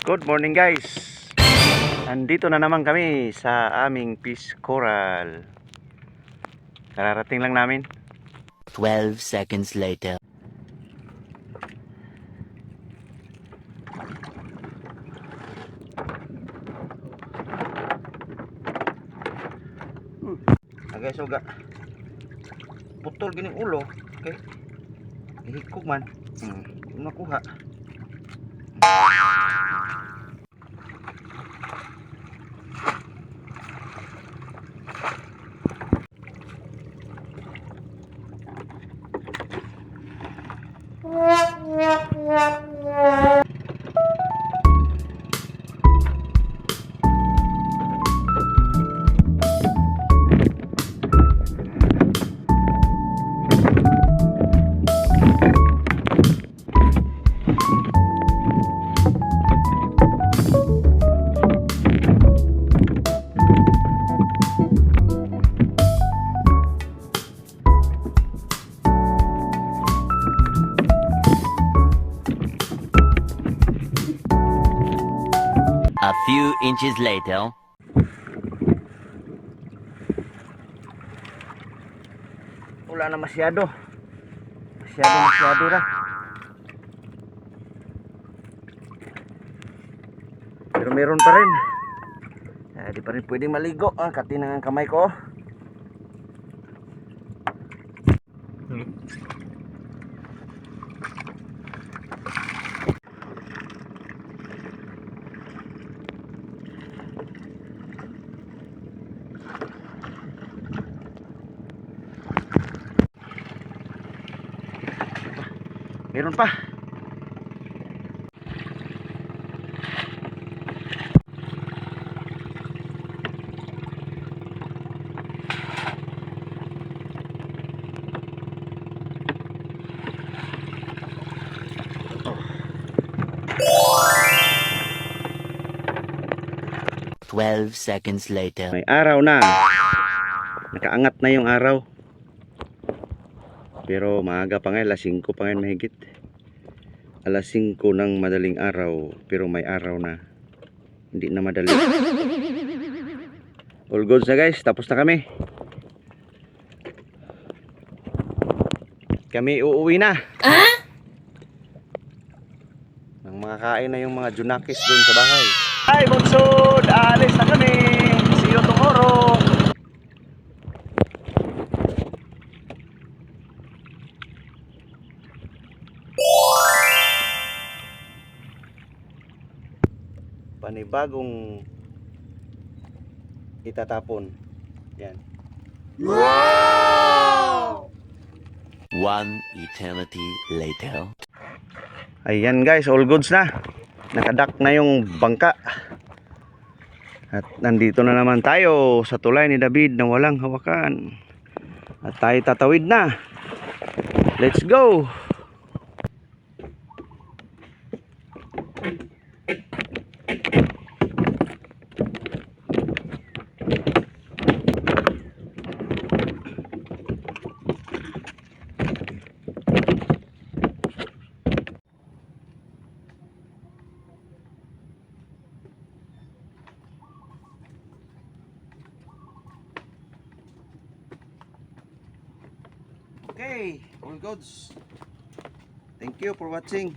Good morning guys. Andito na naman kami sa aming fish coral. Kararating lang namin. 12 seconds later. Guys, oga. Putol gining ulo. Okay. Ihikog man. Nakuha. A few inches later. Wala na masyado. Masyado na. Pero meron pa rin. Di pa rin pwedeng maligo. Katinang ang kamay ko. Meron pa. Oh. 12 seconds later. May araw na. Nakaangat na yung araw. Pero maaga pa ngayon, alas 5 pa ngayon mahigit. Alas 5 ng madaling araw, pero may araw na. Hindi na madali. All goods na guys, tapos na kami. Kami uuwi na. Nang makakain na yung mga junakis doon sa bahay. Hi Bonsod, alis na kami. See you tomorrow. Panibagong itatapon. Yan. Wow! One eternity later. Ayan guys, all goods na. Nakadak na yung bangka. At nandito na naman tayo sa tulay ni David na walang hawakan. At tayo tatawid na. Let's go! Okay, all goods. Thank you for watching.